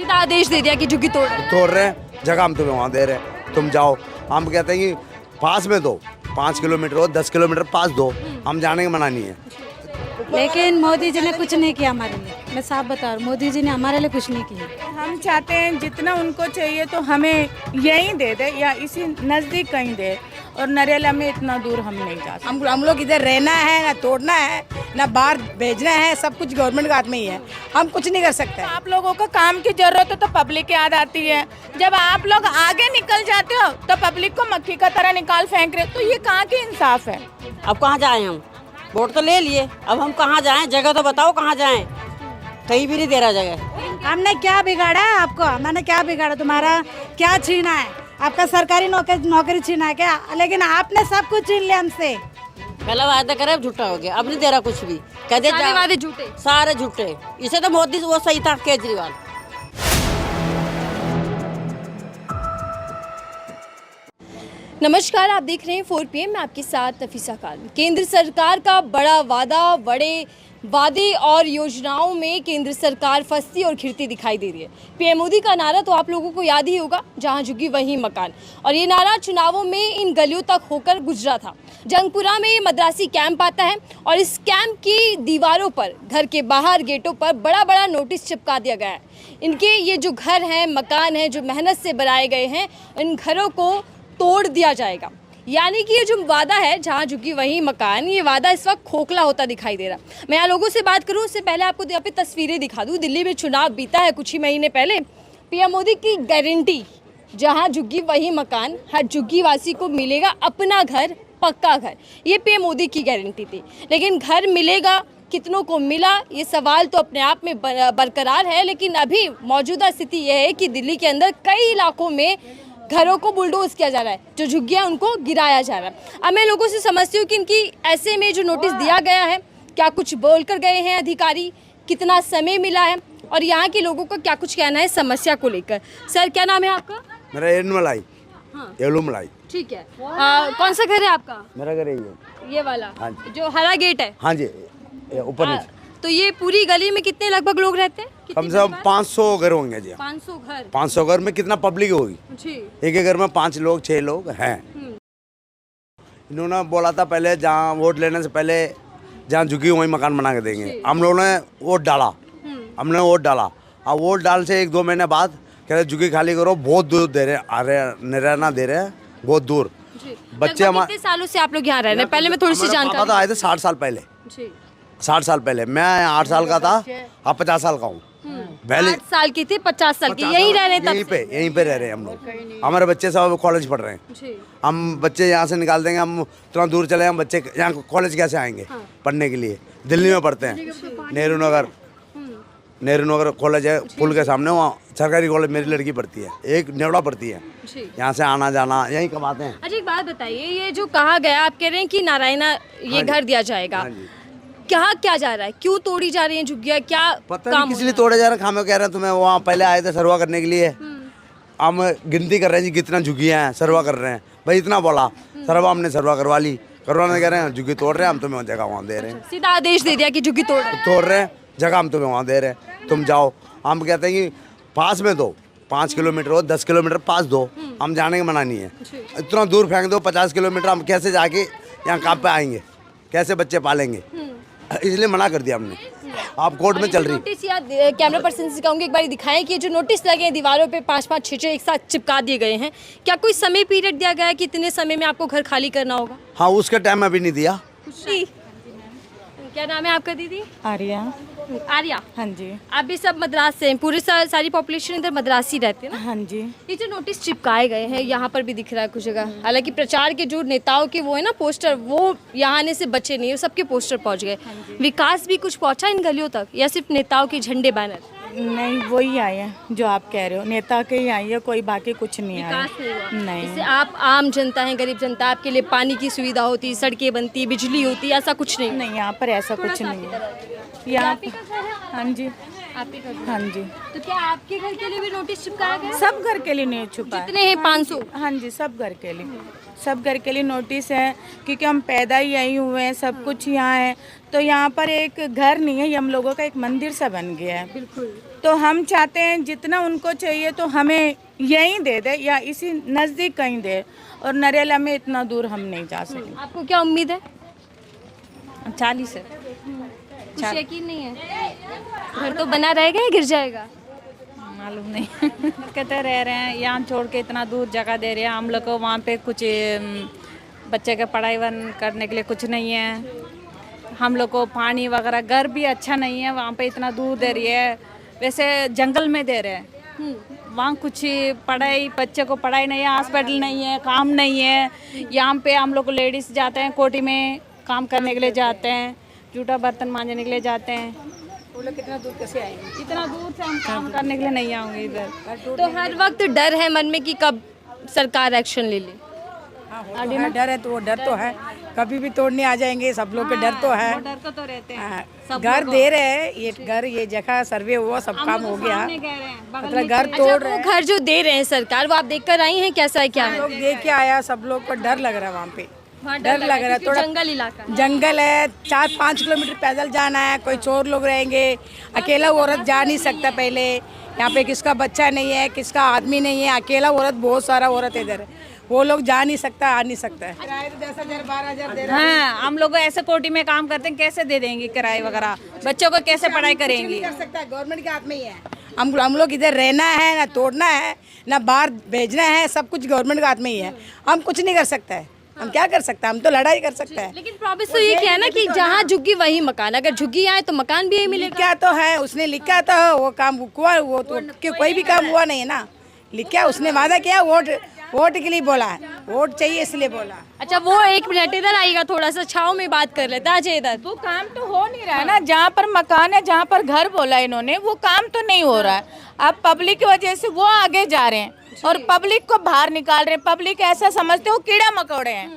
सीधा आदेश दे दिया कि झुग्गी तोड़ रहे हैं, जगह हम तुम्हें वहाँ दे रहे हैं, तुम जाओ। हम कहते हैं कि पास में दो, 5 किलोमीटर हो 10 किलोमीटर पास दो, हम जाने के मना नहीं है। लेकिन मोदी जी ने कुछ नहीं किया हमारे लिए, मैं साफ बता रहा हूँ, मोदी जी ने हमारे लिए कुछ नहीं किया। हम चाहते हैं जितना उनको चाहिए तो हमें यहीं दे दे या इसी नज़दीक कहीं दे, और नरेला में इतना दूर हम नहीं जा सकते। हम लोग इधर रहना है ना तोड़ना है ना बाहर भेजना है, सब कुछ गवर्नमेंट के हाथ में ही है, हम कुछ नहीं कर सकते। आप लोगों को काम की जरूरत है तो पब्लिक याद आती है, जब आप लोग आगे निकल जाते हो तो पब्लिक को मक्खी का तरह निकाल फेंक रहे हो, तो ये कहाँ की इंसाफ है। अब कहाँ जाएं हम, वोट तो ले लिए, अब हम कहाँ जाएं, जगह तो बताओ कहाँ जाएं, कहीं भी नहीं दे रहा जगह। हमने क्या बिगाड़ा है आपको, मैंने क्या बिगाड़ा, तुम्हारा क्या छीना है, आपका सरकारी नौकरी छीना है क्या, लेकिन आपने सब कुछ छीन लिया हमसे। पहला वादा करे अब झूठा हो गया, अब नहीं दे रहा कुछ भी, कहते सारे वादे झूठे, सारे झूठे। इसे तो मोदी वो सही था, केजरीवाल। नमस्कार, आप देख रहे हैं 4 PM, मैं आपके साथ नफीसा खान। केंद्र सरकार का बड़ा वादा, बड़े वादे और योजनाओं में केंद्र सरकार फंसती और खिरती दिखाई दे रही है। पीएम मोदी का नारा तो आप लोगों को याद ही होगा, जहां झुकी वहीं मकान, और ये नारा चुनावों में इन गलियों तक होकर गुजरा था। जंगपुरा में मद्रासी कैंप आता है और इस कैंप की दीवारों पर, घर के बाहर गेटों पर बड़ा बड़ा नोटिस चिपका दिया गया है। इनके ये जो घर हैं, मकान हैं, जो मेहनत से बनाए गए हैं, इन घरों को तोड़ दिया जाएगा। यानी कि ये जो वादा है, जहाँ झुकी वहीं मकान, ये वादा इस वक्त खोखला होता दिखाई दे रहा। मैं यहाँ लोगों से बात करूँ उससे पहले आपको यहाँ पे तस्वीरें दिखा दूँ। दिल्ली में चुनाव बीता है कुछ ही महीने पहले। पीएम मोदी की गारंटी, जहाँ झुग्गी वहीं मकान, हर झुग्गी वासी को मिलेगा अपना घर, पक्का घर, ये पीएम मोदी की गारंटी थी। लेकिन घर मिलेगा, कितनों को मिला, ये सवाल तो अपने आप में बरकरार है। लेकिन अभी मौजूदा स्थिति यह है कि दिल्ली के अंदर कई इलाकों में घरों को बुलडोज किया जा रहा है, जो झुग्गियाँ उनको गिराया जा रहा है। अब मैं लोगों से समझती हूँ कि इनकी ऐसे में जो नोटिस दिया गया है, क्या कुछ बोल कर गए हैं अधिकारी, कितना समय मिला है, और यहाँ के लोगों का क्या कुछ कहना है समस्या को लेकर। सर, क्या नाम है आपका? मेरा एलुमलाई। हाँ, एलुमलाई। ठीक है। कौन सा घर है आपका? मेरा घर यही है, ये वाला। हाँ, जो हरा गेट है। हाँ जी, ऊपर नीचे। तो ये पूरी गली में कितने लगभग लोग रहते हैं? कम से कम 500 घर होंगे जी। 500 घर। 500 घर में कितना पब्लिक होगी? एक एक घर में 5 लोग 6 लोग हैं। इन्होंने बोला था पहले, जहाँ वोट लेने से पहले जहाँ झुकी वहीं मकान बना के देंगे। हम लोगों ने वोट डाला, हमने वोट डाला। अब वोट डाल से 1-2 महीने बाद कह रहे झुकी खाली करो, बहुत दूर दे रहे आ रहे, निराना दे रहे हैं, बहुत दूर। बच्चे हमारे, कितने सालों से आप लोग यहाँ रह रहे हैं? पहले मैं थोड़ी सी जानकारी। तो आए थे 60 साल पहले। 60 साल पहले मैं 8 साल का था, अब 50 साल का हूँ। पहले 8 साल की थी, 50 साल की, यहीं रह रहे हैं तब से? यहीं पे रह रहे हैं हम लोग। हमारे बच्चे सब कॉलेज पढ़ रहे हैं। हम बच्चे यहाँ से निकाल देंगे, हम इतना दूर चले, हम बच्चे यहाँ कॉलेज कैसे आएंगे? पढ़ने के लिए दिल्ली में पढ़ते हैं, नेहरू नगर कॉलेज है पुल के सामने, वहाँ सरकारी कॉलेज मेरी लड़की पढ़ती है, एक नेवड़ा पढ़ती है। यहाँ से आना जाना यहीं कमाते हैं। अच्छा, एक बात बताइए, ये जो कहा गया, आप कह रहे हैं कि नारायणा ये घर दिया जाएगा, क्या क्या जा रहा है, क्यों तोड़ी जा रही है झुग्गियाँ, क्या पता नहीं किस लिए तोड़े जा रहे हैं? हमें कह रहे हैं तुम्हें, वहाँ पहले आए थे सर्वा करने के लिए, हम गिनती कर रहे हैं जी कितना झुग्गियाँ हैं, सर्वा कर रहे हैं। भाई इतना बोला, सर्वा हमने सर्वा करवा ली, करवाने कह रहे हैं झुग्गी तोड़ रहे हैं, हम तुम्हें जगह वहाँ दे रहे हैं। सीधा आदेश दे दिया कि झुग्गी तोड़ रहे हैं, जगह हम तुम्हें वहाँ दे रहे हैं, तुम जाओ। हम कहते हैं कि पास में दो, 5 किलोमीटर हो 10 किलोमीटर पास दो, हम जाने के मना नहीं है। इतना दूर फेंक दो 50 किलोमीटर, हम कैसे जाके यहाँ काम पे आएंगे, कैसे बच्चे पालेंगे? इसलिए मना कर दिया हमने। आप कोर्ट में चल रही नोटिस, या कैमरा पर्सन से कहूँगी एक बार दिखाएं कि जो नोटिस लगे हैं दीवारों पे 5-5, 6-6 एक साथ चिपका दिए गए हैं, क्या कोई समय पीरियड दिया गया है कि इतने समय में आपको घर खाली करना होगा? हाँ, उसका टाइम अभी नहीं दिया। क्या नाम है आपका दीदी? आर्या। आर्या। हाँ जी। आप भी सब मद्रास से हैं? पूरी सारी पॉपुलेशन इधर मद्रासी रहती है ना? हाँ जी। ये जो नोटिस चिपकाए गए हैं, यहाँ पर भी दिख रहा है कुछ जगह, हालांकि प्रचार के जो नेताओं के वो है ना पोस्टर, वो यहाँ आने से बचे नहीं, सबके पोस्टर पहुँच गए। विकास भी कुछ पहुँचा इन गलियों तक, या सिर्फ नेताओं के झंडे बैनर? नहीं, वही आए हैं जो आप कह रहे हो, नेता के ही आई है, कोई बाकी कुछ नहीं आया। विकास नहीं हुआ? नहीं। जैसे आप आम जनता हैं, गरीब जनता, आपके लिए पानी की सुविधा होती, सड़कें बनती, बिजली होती, ऐसा कुछ नहीं? नहीं, यहाँ पर ऐसा कुछ नहीं है। यहाँ हाँ जी, आप ही का? हाँ जी। तो क्या आपके घर के लिए भी नोटिस चिपकाया गया? सब घर के लिए नहीं छुपा, कितने हैं? 500? हाँ जी, सब घर के लिए, सब घर के लिए नोटिस है, क्योंकि हम पैदा ही यहीं हुए हैं, सब कुछ यहाँ है। तो यहाँ पर एक घर नहीं है, ये हम लोगों का एक मंदिर सा बन गया है। बिल्कुल। तो हम चाहते हैं जितना उनको चाहिए तो हमें यहीं दे दे या इसी नज़दीक कहीं दे, और नरेला में इतना दूर हम नहीं जा सकें। आपको क्या उम्मीद है? 40 है। कुछ यकीन नहीं है? घर तो बना रहेगा या गिर जाएगा? मालूम नहीं। कहते रह रहे हैं यहाँ छोड़ के इतना दूर जगह दे रहे हैं हम लोग को, वहाँ पे कुछ बच्चे के पढ़ाई करने के लिए कुछ नहीं है, हम लोग को पानी वगैरह, घर भी अच्छा नहीं है, वहाँ पे इतना दूर दे रही है। वैसे जंगल में दे रहे हैं, वहाँ कुछ पढ़ाई, बच्चे को पढ़ाई नहीं है, हॉस्पिटल नहीं है, काम नहीं है। यहाँ पे हम लोग लेडीज़ जाते हैं कोठी में काम करने के लिए जाते हैं, जूठा बर्तन मांजने के लिए जाते हैं। वो लोग कितना दूर कैसे आएंगे? इतना दूर से हम काम करने के लिए नहीं आएंगे इधर। तो हर वक्त डर है मन में कि कब सरकार एक्शन ले ले। डर है तो वो डर तो है, कभी भी तोड़ने आ जाएंगे, सब लोग के डर तो है। डर को तो रहते हैं। घर दे रहे हैं, ये घर, ये जगह सर्वे हुआ, सब काम हो गया, मतलब घर तोड़ रहे वो घर जो दे रहे हैं सरकार, वो आप देख कर आई हैं, कैसा है क्या है? लोग देख के आया, सब लोग को डर लग रहा है, वहाँ पे डर लग रहा है। थोड़ा जंगल इलाका है। जंगल है, 4-5 किलोमीटर पैदल जाना है, कोई चोर लोग रहेंगे, अकेला औरत जा नहीं सकता। पहले यहाँ पे किसका बच्चा नहीं है, किसका आदमी नहीं है, अकेला औरत, बहुत सारा औरत इधर, वो लोग जा नहीं सकता, आ नहीं सकता है। 10,000 12,000 दे रहे हैं। हाँ, हम लोग ऐसे कोठी में काम करते हैं, कैसे दे देंगे किराए वगैरह, बच्चों को कैसे पढ़ाई करेंगे? कर सकता है, गवर्नमेंट के हाथ में ही है। हम लोग इधर रहना है, ना तोड़ना है, ना बाहर भेजना है, सब कुछ गवर्नमेंट के हाथ में ही है। हम कुछ नहीं कर सकते हैं, हम क्या कर सकते हैं? हम तो लड़ाई कर सकते हैं। लेकिन प्रॉमिस तो ये किया है ना कि जहाँ झुग्गी वही मकान, अगर झुग्गी आए तो मकान भी यही मिलेगा। लिखा तो है, उसने लिखा तो वो काम हुआ, वो तो कोई भी काम हुआ नहीं है ना। लिखा, उसने वादा किया, वोट के लिए बोला है, वोट चाहिए इसलिए बोला। अच्छा, वो 1 मिनट इधर आएगा, थोड़ा सा छाव में बात कर लेता है इधर। वो काम तो हो नहीं रहा है ना, जहाँ पर मकान है, जहाँ पर घर बोला इन्होंने, वो काम तो नहीं हो रहा है। अब पब्लिक की वजह से वो आगे जा रहे हैं और पब्लिक को बाहर निकाल रहे हैं। पब्लिक ऐसा समझते हो कीड़ा मकोड़े हैं,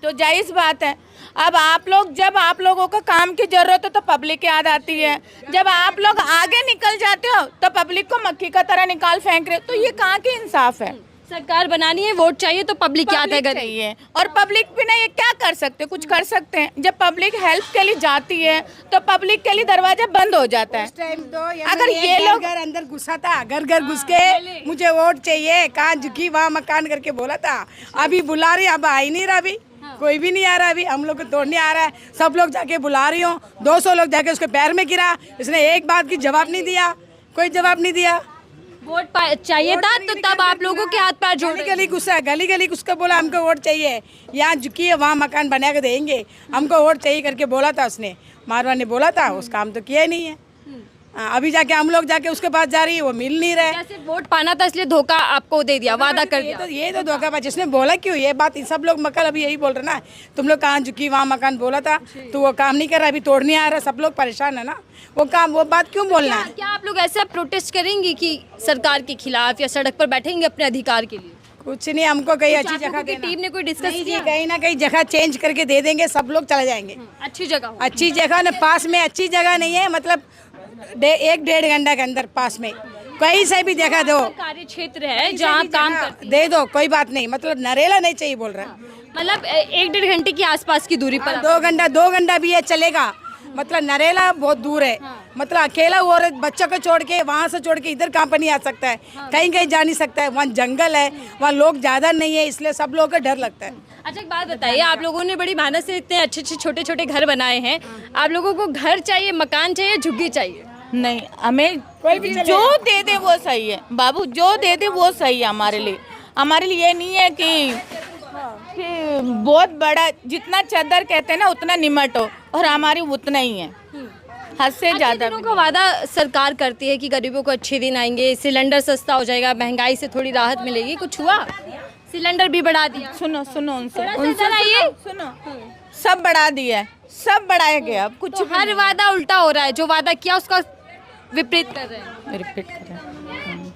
तो जायज़ बात है। अब आप लोग, जब आप लोगों को काम की जरूरत है तो पब्लिक याद आती है, जब आप लोग आगे निकल जाते हो तो पब्लिक को मक्खी का तरह निकाल फेंक रहे हो, तो ये कहाँ की इंसाफ है? सरकार बनानी है, वोट चाहिए तो पब्लिक क्या तय करे? चाहिए, और पब्लिक भी नहीं, ये क्या कर सकते? कुछ कर सकते हैं? जब पब्लिक हेल्प के लिए जाती है तो पब्लिक के लिए दरवाजा बंद हो जाता है। टाइम तो अगर ये लोग घर अंदर घुसा था, घर घुस के मुझे वोट चाहिए, कहाँ झुकी वहाँ मकान करके बोला था। अभी बुला रही, अब आ ही नहीं रहा, अभी कोई भी नहीं आ रहा। अभी हम लोग को तोड़ने आ रहा है, सब लोग जाके बुला रही हो, 200 लोग जाके उसके पैर में गिरा, इसने एक बात की जवाब नहीं दिया, कोई जवाब नहीं दिया। वोट चाहिए था तो तब आप लोगों के हाथ पैर जोड़ गली गुस्सा, गली उसको बोला हमको वोट चाहिए, यहाँ झुकी है वहाँ मकान बना के देंगे, हमको वोट चाहिए करके बोला था उसने। मारवा ने बोला था, उस काम तो किया ही नहीं है। अभी जाके हम लोग जाके उसके पास जा रही है, वो मिल नहीं रहा है। सिर्फ वोट पाना था इसलिए धोखा आपको दे दिया, वादा कर दिया। ये तो धोखाबाज, जिसने बोला क्यों ये बात? सब लोग मकल अभी यही बोल रहे ना, तुम लोग कहाँ झुकी वहाँ मकान बोला था, तो वो काम नहीं कर रहा, अभी तोड़ने आ रहा, सब लोग परेशान है ना। वो काम, वो बात क्यों बोलना है? क्या आप लोग ऐसा प्रोटेस्ट करेंगे कि सरकार के खिलाफ, या सड़क पर बैठेंगे अपने अधिकार के लिए? कुछ नहीं, हमको कहीं अच्छी जगह की टीम ने कोई डिस्कस किया? कहीं ना कहीं जगह चेंज करके दे देंगे, सब लोग चले जाएंगे। अच्छी जगह हो। अच्छी जगह न, पास में अच्छी जगह नहीं है, मतलब 1-1.5 घंटा के अंदर पास में कहीं से भी जगह दो, कार्य क्षेत्र है जहाँ काम करते दे दो, कोई बात नहीं, मतलब नरेला नहीं चाहिए बोल रहा है। मतलब 1-1.5 घंटे की आसपास की दूरी पर। 2 घंटा भी है चलेगा, मतलब नरेला बहुत दूर है। मतलब अकेला औरत बच्चों को छोड़ के, वहाँ से छोड़ के इधर कहाँ पर नहीं आ सकता है, कहीं कहीं जा नहीं सकता है, वहाँ जंगल है, वहाँ लोग ज़्यादा नहीं है, इसलिए सब लोगों को डर लगता है। अच्छा, एक बात बताइए, आप लोगों ने बड़ी मेहनत से इतने अच्छे छोटे छोटे घर बनाए हैं, आप लोगों को घर चाहिए, मकान चाहिए, झुग्गी चाहिए? नहीं, हमें जो दे दे वो सही है बाबू, जो दे दे वो सही है हमारे लिए। हमारे लिए ये नहीं है कि बहुत बड़ा, जितना चादर कहते हैं ना उतना निमट हो, और हमारी उतना ही है, हद से ज़्यादा। का वादा सरकार करती है कि गरीबों को अच्छे दिन आएंगे, सिलेंडर सस्ता हो जाएगा, महंगाई से थोड़ी राहत मिलेगी, कुछ हुआ? सिलेंडर भी बढ़ा दिया। सुनो उनसे आइए, सुनो, सब बढ़ा दिया है, सब बढ़ाया गया, अब कुछ तो हर वादा उल्टा हो रहा है, जो वादा किया उसका विपरीत कर रहे हैं, रिपीट कर रहे हैं।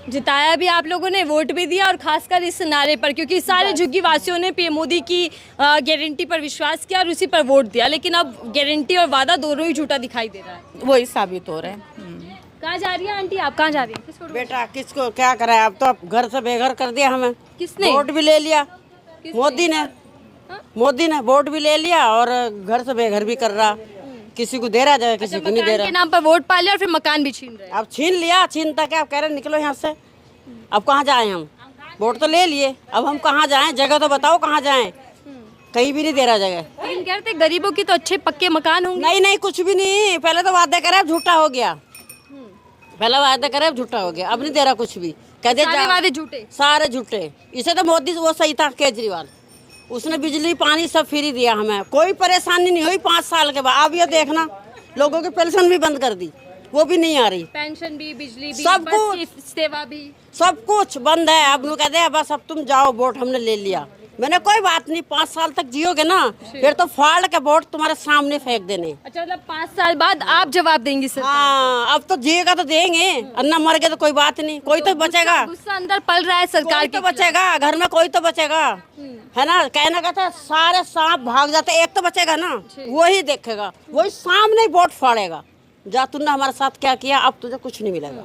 जिताया भी आप लोगों ने, वोट भी दिया, और खासकर इस नारे पर, क्योंकि सारे झुग्गी वासियों ने पीएम मोदी की गारंटी पर विश्वास किया और उसी पर वोट दिया, लेकिन अब गारंटी और वादा दोनों ही झूठा दिखाई दे रहा है। वही साबित हो रहा है। कहाँ जा रही है आंटी, आप कहाँ जा रही हैं? बेटा किसको क्या कराए, अब तो घर से बेघर कर दिया हमें। किसने? वोट भी ले लिया मोदी ने, मोदी ने वोट भी ले लिया और घर से बेघर भी कर रहा। किसी को दे रहा जाए, किसी को नहीं दे मकान रहा। के नाम पर वोट पा लिया और फिर मकान भी छीन रहे हैं। अब छीन लिया, छीनता क्या, अब कह रहे निकलो यहाँ से। अब कहाँ जाएं हम, वोट तो ले लिए, अब हम कहाँ जाएं, जगह तो बताओ कहाँ जाएं। कहीं भी नहीं दे रहा जगह। लेकिन कहते हैं गरीबों की तो अच्छे पक्के मकान होंगे। नहीं नहीं, कुछ भी नहीं। पहले तो वादा करे, अब झूठा हो गया। पहले वादा करे, अब झूठा हो गया। अब नहीं दे रहा कुछ भी, कह दे सारे वादे झूठे। सारे झूठे। इसे तो मोदी वो सही था, केजरीवाल, उसने बिजली पानी सब फ्री दिया, हमें कोई परेशानी नहीं हुई 5 साल के बाद। अब ये देखना, लोगों की पेंशन भी बंद कर दी, वो भी नहीं आ रही। पेंशन भी, बिजली भी, सब बस कुछ। की सेवा भी, सब कुछ बंद है। अब लोग कहते हैं बस अब तुम जाओ, वोट हमने ले लिया। मैंने कोई बात नहीं, 5 साल तक जियोगे ना, फिर तो फाड़ के वोट तुम्हारे सामने फेंक देने। अच्छा मतलब 5 साल बाद आप जवाब देंगी सर? हाँ, अब तो जिएगा तो देंगे, अन्ना मर गए तो कोई बात नहीं, कोई तो बचेगा। गुस्सा अंदर पल रहा है सरकार कोई के तो बचेगा, घर में कोई तो बचेगा, है ना। कहना कहता है सारे सांप भाग जाते, एक तो बचेगा ना, वही देखेगा, वही सामने वोट फाड़ेगा। जा तुमने हमारे साथ क्या किया, अब तुझे कुछ नहीं मिलेगा।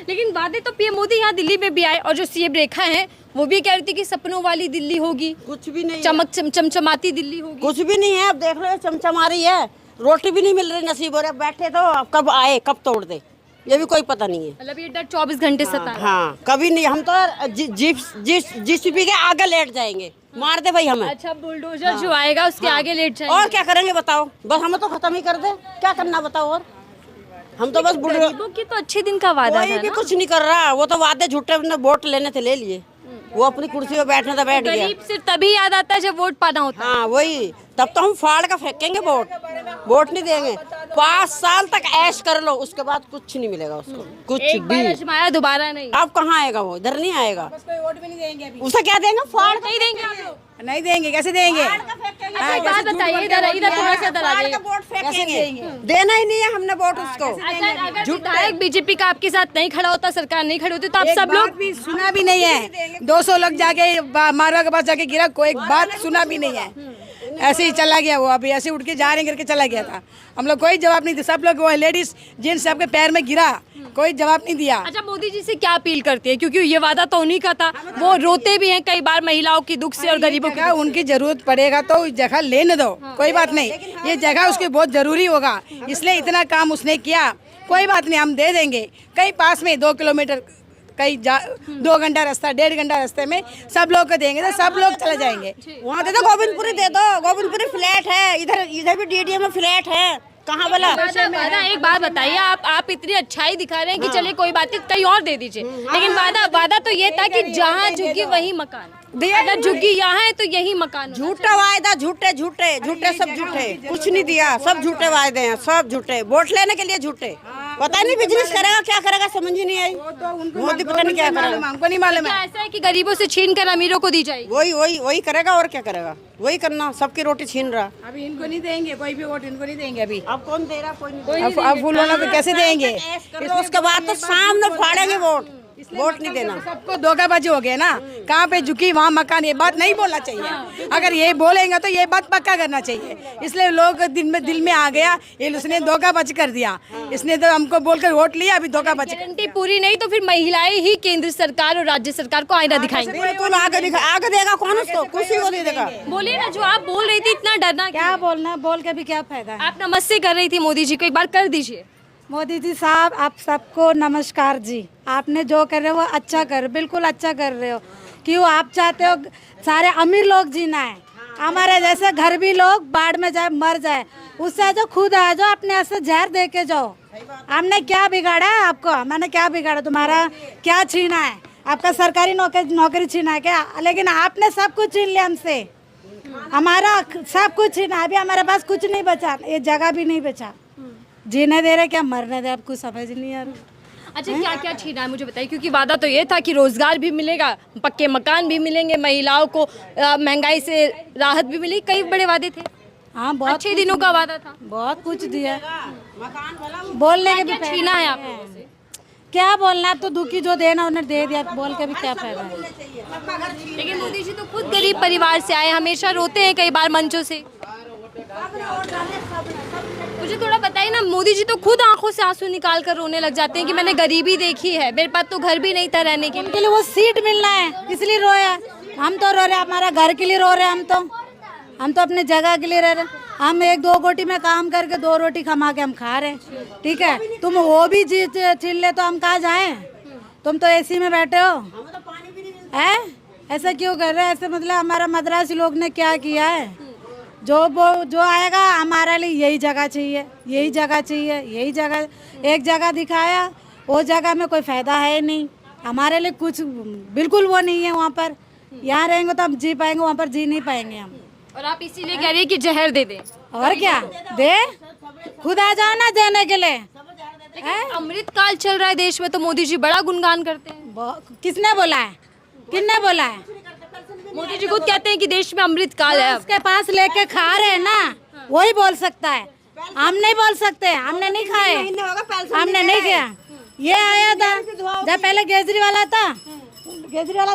लेकिन वादे तो पीएम मोदी यहाँ दिल्ली में भी आए और जो सीएम रेखा है वो भी कह रही थी कि सपनों वाली दिल्ली होगी, कुछ भी नहीं, चमचमाती दिल्ली होगी। कुछ भी नहीं है। अब देख लो, चमचमा रही है, रोटी भी नहीं मिल रही नसीब हो रहा। बैठे तो अब कब आए कब तोड़ दे, ये भी कोई पता नहीं है। मतलब ये डर 24 घंटे सता है। हाँ, कभी नहीं। हम तो जीसीपी के आगे लेट जाएंगे, मार दे भाई हमें। अच्छा बुलडोजर जो आएगा उसके आगे लेट जाएंगे। और क्या करेंगे बताओ, बस हमें तो खत्म ही कर दे, क्या करना बताओ। और हम तो बस गरीबों की तो अच्छे दिन का वादा कोई था भी ना? कुछ नहीं कर रहा, वो तो वादे झूठे, अपने वोट लेने थे ले लिए, वो अपनी कुर्सी पे बैठने था बैठ गया। गरीब सिर्फ तभी याद आता है जब वोट पाना होता है। हाँ वही, तब तो हम फाड़ का फेंकेंगे वोट, वोट नहीं देंगे। 5 साल तक ऐश कर लो, उसके बाद कुछ नहीं मिलेगा उसको, कुछ एक बार भी। आजमाया दोबारा नहीं। अब कहाँ आएगा वो, इधर नहीं आएगा। वोट भी नहीं देंगे अभी। उसे क्या देंगे, फाड़ नहीं देंगे आप लोग? नहीं देंगे, कैसे देंगे? अच्छा एक बात बताइए, इधर थोड़ा सा इधर आ जाइए। वोट फेंकेंगे, देना ही नहीं है हमने वोट उसको। अगर विधायक बीजेपी का आपके साथ नहीं खड़ा होता, सरकार नहीं खड़ी होती, तो आप सब लोग भी सुना भी नहीं है। 200 लोग जाके मारवा के पास जाके गिरा, कोई बात सुना भी नहीं है। ऐसे ही चला गया वो, अभी ऐसे उठ के जा रहे करके चला गया था। हम लोग कोई जवाब नहीं दिया, सब लोग वो लेडीज जेंट्स सबके पैर में गिरा, कोई जवाब नहीं दिया। अच्छा मोदी जी से क्या अपील करती है, क्योंकि ये वादा तो उन्हीं का था, वो रोते भी हैं कई बार महिलाओं की दुख से और गरीबों की। उनकी जरूरत पड़ेगा तो जगह लेने दो, कोई बात नहीं, ये जगह उसकी बहुत जरूरी होगा, इसलिए इतना काम उसने किया। कोई बात नहीं, हम दे देंगे। कहीं पास में 2 किलोमीटर, कहीं 2 घंटा रास्ता, 1.5 घंटा रास्ते में सब लोग को देंगे तो सब लोग चले जाएंगे। वहाँ दे दो, गोविंदपुरी दे दो, गोविंदपुरी फ्लैट है, इधर भी डीडीए में फ्लैट है, कहाँ बोला। वादा एक बात बताइए, आप इतनी अच्छाई दिखा रहे हैं कि चलिए कोई बात नहीं, कहीं और दे दीजिए, लेकिन वादा तो ये था कि जहाँ झुकी वही मकान, अगर झुकी यहाँ है तो यही मकान। झूठा वायदा, झूठे झूठे झूठे सब झूठे, कुछ नहीं दिया, सब झूठे वायदे हैं, सब झूठे, वोट लेने के लिए झूठे। पता नहीं बिजनेस करेगा क्या करेगा, समझ ही नहीं आई। मोदी पता नहीं क्या करेगा, हमको नहीं मालूम है। ऐसा है कि गरीबों से छीन कर अमीरों को दी जाएगी। वही करेगा, और क्या करेगा, वही करना, सबकी रोटी छीन रहा। अभी इनको नहीं देंगे, कोई भी वोट इनको नहीं देंगे अभी। अब कौन दे रहा, कोई नहीं। अब फूल वाला तो कैसे देंगे? उसके बाद तो सामने फाड़ेंगे वोट, वोट नहीं देना। सबको धोखाबाजी हो गया ना, कहाँ पे झुकी वहाँ मकान, ये बात नहीं बोलना चाहिए। अगर ये बोलेंगे तो ये बात पक्का करना चाहिए, इसलिए लोग दिल में आ गया, ये उसने धोखाबाजी कर दिया, इसने तो हमको बोलकर वोट लिया, अभी धोखाबाजी। गारंटी पूरी नहीं तो फिर महिलाएं ही केंद्र सरकार और राज्य सरकार को आईना दिखाएंगे। बिल्कुल आगे देगा कौन, उसको कुर्सी को दे देगा। बोलिए ना, जो आप बोल रही थी इतना डरना क्या बोलना, बोल के भी क्या फायदा है? आप नमस्ते कर रही थी मोदी जी को, एक बार कर दीजिए। मोदी जी साहब, आप सबको नमस्कार जी। आपने जो कर रहे हो वो अच्छा कर, बिल्कुल अच्छा कर रहे हो। क्यों आप चाहते हो सारे अमीर लोग जीना है, हमारे जैसे गरीबी लोग बाढ़ में जाए मर जाए, उससे जो खुद आ जाओ, अपने से जहर दे के जाओ। हमने क्या बिगाड़ा है आपको, मैंने क्या बिगाड़ा, तुम्हारा क्या छीना है? आपका सरकारी नौकरी छीना है क्या? लेकिन आपने सब कुछ छीन लिया हमसे, हमारा सब कुछ छीना। अभी हमारे पास कुछ नहीं बचा, ये जगह भी नहीं बचा। जीने दे रहे क्या मरने दे, आपको समझ नहीं आ रहा। अच्छा क्या क्या छीना है मुझे बताइए, क्योंकि वादा तो ये था कि रोजगार भी मिलेगा, पक्के मकान भी मिलेंगे, महिलाओं को महंगाई से राहत भी मिलेगी, कई बड़े वादे थे। हाँ, बहुत अच्छे दिनों का वादा था, बहुत कुछ दिया। बोलने के भी छीना है आप लोगों से? क्या बोलना, अब तो दुखी जो देना उन्हें दे दिया, बोल के भी क्या फायदा है। लेकिन मोदी जी तो खुद गरीब परिवार से आए, हमेशा रोते हैं कई बार मंचों से। मुझे थोड़ा बताइए ना, मोदी जी तो खुद आंखों से आंसू निकाल कर रोने लग जाते हैं कि मैंने गरीबी देखी है, मेरे पास तो घर भी नहीं था रहने के उनके लिए वो सीट मिलना है इसलिए रोया। हम तो रो रहे, हमारा घर के लिए रो रहे, हम तो अपने जगह के लिए रह रहे। हम 1-2 कोटी में काम करके 2 रोटी कमा के हम खा रहे हैं, ठीक है। तुम वो भी छीन ले तो हम कहाँ जाएं? तुम तो एसी में बैठे हो, है? ऐसा क्यों कर रहे हैं? ऐसे मतलब हमारा मद्रासी लोग ने क्या किया है? जो आएगा हमारे लिए यही जगह चाहिए, यही जगह चाहिए, यही जगह। एक जगह दिखाया, वो जगह में कोई फायदा है नहीं, हमारे लिए कुछ बिल्कुल वो नहीं है वहाँ पर। यहाँ रहेंगे तो हम जी पाएंगे, वहाँ पर जी नहीं पाएंगे हम। और आप इसीलिए कह रही है कि जहर दे दें? और क्या दे, खुद आ जाओ ना देने के लिए। अमृतकाल चल रहा है देश में तो मोदी जी बड़ा गुणगान करते हैं। किसने बोला है? किसने बोला है? मोदी जी खुद कहते हैं कि देश में अमृतकाल है। उसके पास लेके खा रहे हैं ना, वही बोल सकता है। हम नहीं बोल सकते, हमने नहीं खाए, हमने नहीं किया। ये आया था जब पहले केजरीवाल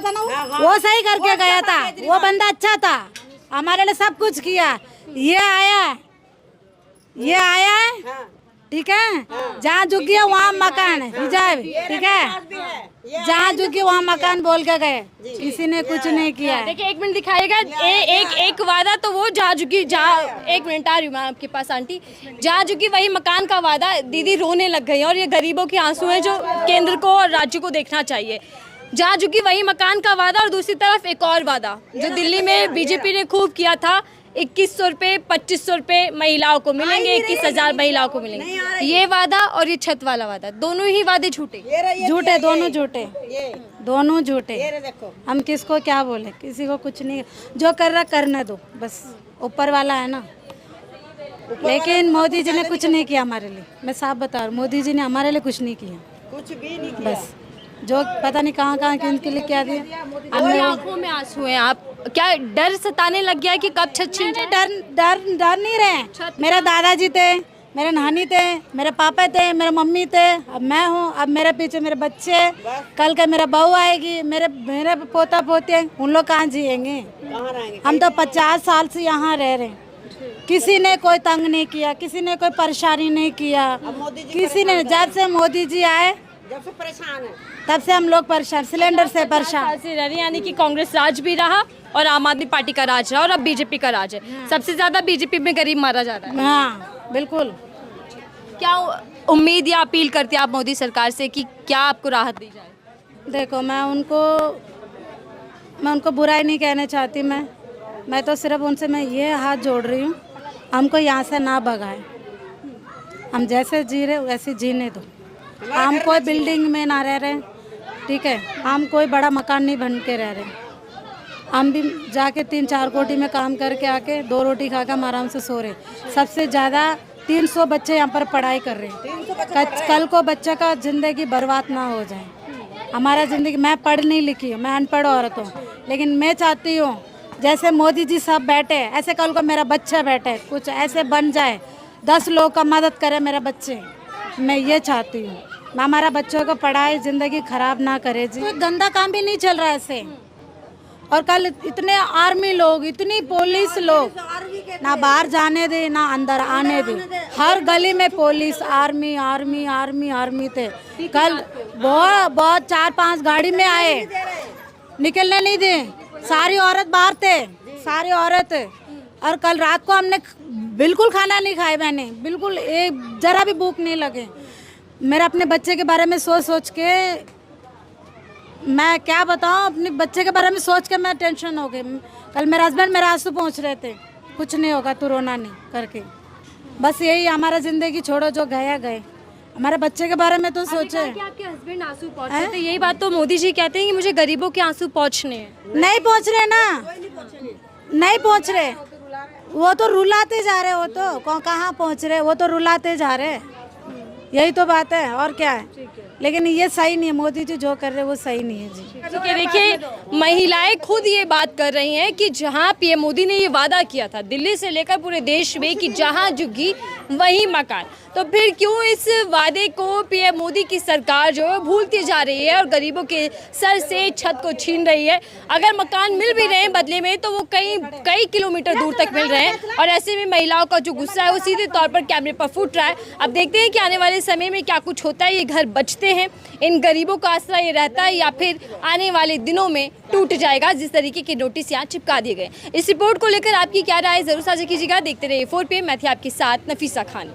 था ना, वो सही करके गया था, वो बंदा अच्छा था, हमारे लिए सब कुछ किया। ये आया है, ठीक है। जहाँ झुकी है वहाँ मकान हिजाब, ठीक है। जहाँ झुकी वहाँ मकान बोल के गए, किसी ने कुछ नहीं किया। देखिए 1 मिनट दिखाइएगा। एक वादा तो वो जहाँ झुकी, जहाँ 1 मिनट आ रही हूँ मैं आपके पास आंटी, जहाँ झुकी वही मकान का वादा। दीदी रोने लग गई और ये गरीबों के आंसू हैं जो केंद्र को और राज्य को देखना चाहिए। जहाँ झुकी वही मकान का वादा और दूसरी तरफ एक और वादा जो दिल्ली में बीजेपी ने खूब किया था, 2100 रुपये 2500 रुपये महिलाओं को मिलेंगे, 21,000 महिलाओं को मिलेंगे। ये वादा और ये छत वाला वादा, दोनों ही वादे झूठे, दोनों झूठे। हम किसको क्या बोले? किसी को कुछ नहीं, जो कर रहा करने दो, बस ऊपर वाला है ना। लेकिन मोदी जी ने कुछ नहीं किया हमारे लिए, मैं साफ बता रहा हूँ, मोदी जी ने हमारे लिए कुछ नहीं किया, कुछ भी नहीं किया। बस जो पता नहीं कहाँ किनके लिए क्या दिया। आंखों में आंसू हैं। आप क्या डर सताने लग गया है कि कब छत छीन जाए? डर नहीं रहे। मेरे दादाजी थे, मेरे नानी थे, मेरे पापा थे, मेरे मम्मी थे, अब मैं हूँ, अब मेरे पीछे मेरे बच्चे, कल के मेरा बहू आएगी, मेरे पोता पोते, उन लोग कहाँ जिएंगे? हम तो 50 साल से यहाँ रह रहे हैं, किसी ने कोई तंग नहीं किया, किसी ने कोई परेशानी नहीं किया, किसी ने। जब से मोदी जी आए, जब से परेशान है, तब से हम लोग परेशान, सिलेंडर से परेशान से रह रहे हैं। यानी कि कांग्रेस राज भी रहा और आम आदमी पार्टी का राज रहा और अब बीजेपी का राज है। सबसे ज्यादा बीजेपी में गरीब मारा जा रहा है। हाँ बिल्कुल। क्या उम्मीद या अपील करते हैं आप मोदी सरकार से कि क्या आपको राहत दी जाए? देखो मैं उनको बुराई नहीं कहना चाहती, मैं तो सिर्फ उनसे मैं ये हाथ जोड़ रही हूँ, हमको यहाँ से ना भगाए, हम जैसे जी रहे वैसे जीने दो। हम कोई बिल्डिंग में ना रह रहे, ठीक है, हम कोई बड़ा मकान नहीं बन के रह रहे, हम भी जाके 3-4 कोटी में काम करके आके 2 रोटी खा के हम आराम से सो रहे। सबसे ज़्यादा 300 बच्चे यहाँ पर पढ़ाई कर रहे हैं। कल को बच्चे का ज़िंदगी बर्बाद ना हो जाए, हमारा ज़िंदगी। मैं पढ़ नहीं लिखी हूँ, मैं अनपढ़ औरत हूँ, लेकिन मैं चाहती हूँ जैसे मोदी जी सब बैठे ऐसे कल को मेरा बच्चा बैठे, कुछ ऐसे बन जाए, 10 लोग का मदद करे मेरे बच्चे। मैं ये चाहती हूँ, हमारा बच्चों को पढ़ाई ज़िंदगी ख़राब ना करे जी। कोई गंदा काम भी नहीं चल रहा है ऐसे। और कल इतने आर्मी लोग, इतनी पुलिस लोग, ना बाहर जाने दे ना अंदर आने दे, हर गली में police, army army army army थे। कल बहुत 4-5 गाड़ी में आए, निकलने नहीं दे, सारी औरत बाहर थे, सारी औरत। और कल रात को हमने बिल्कुल खाना नहीं खाया, मैंने बिल्कुल एक जरा भी भूख नहीं लगे। मेरा अपने बच्चे के बारे में सोच के, मैं क्या बताऊं, अपने बच्चे के बारे में सोच के मैं टेंशन हो गई। कल मेरे हस्बैंड मेरे आंसू पहुंच रहे थे, कुछ नहीं होगा तू रोना नहीं करके। बस यही हमारा ज़िंदगी छोड़ो, जो गया गए, हमारे बच्चे के बारे में तो सोचे। आपके हस्बैंड आंसू पहुंच रहे थे, यही बात तो मोदी जी कहते हैं कि मुझे गरीबों के आंसू पहुंचने हैं। नहीं पहुंच रहे ना, नहीं पहुंच रहे, वो तो रुलाते जा रहे, वो तो कहाँ पहुंच रहे, वो तो रुलाते जा रहे, यही तो बात है और क्या है। लेकिन ये सही नहीं है, मोदी जी जो कर रहे हैं वो सही नहीं है जी। ठीक है, देखिए महिलाएं खुद ये बात कर रही हैं कि जहां पीएम मोदी ने ये वादा किया था दिल्ली से लेकर पूरे देश में कि जहां झुग्गी वही मकान, तो फिर क्यों इस वादे को पीएम मोदी की सरकार जो है भूलती जा रही है और गरीबों के सर से छत को छीन रही है। अगर मकान मिल भी रहे हैं बदले में तो वो कई किलोमीटर दूर तक मिल रहे हैं और ऐसे में महिलाओं का जो गुस्सा है वो सीधे तौर पर कैमरे पर फूट रहा है। अब देखते हैं कि आने वाले समय में क्या कुछ होता है, ये घर बचते हैं, इन गरीबों का आसरा ये रहता है या फिर आने वाले दिनों में टूट जाएगा जिस तरीके के नोटिस यहाँ चिपका दिए गए। इस रिपोर्ट को लेकर आपकी क्या राय जरूर साझा कीजिएगा। देखते रहिए 4PM, मैं थी आपके साथ नफीसा खान।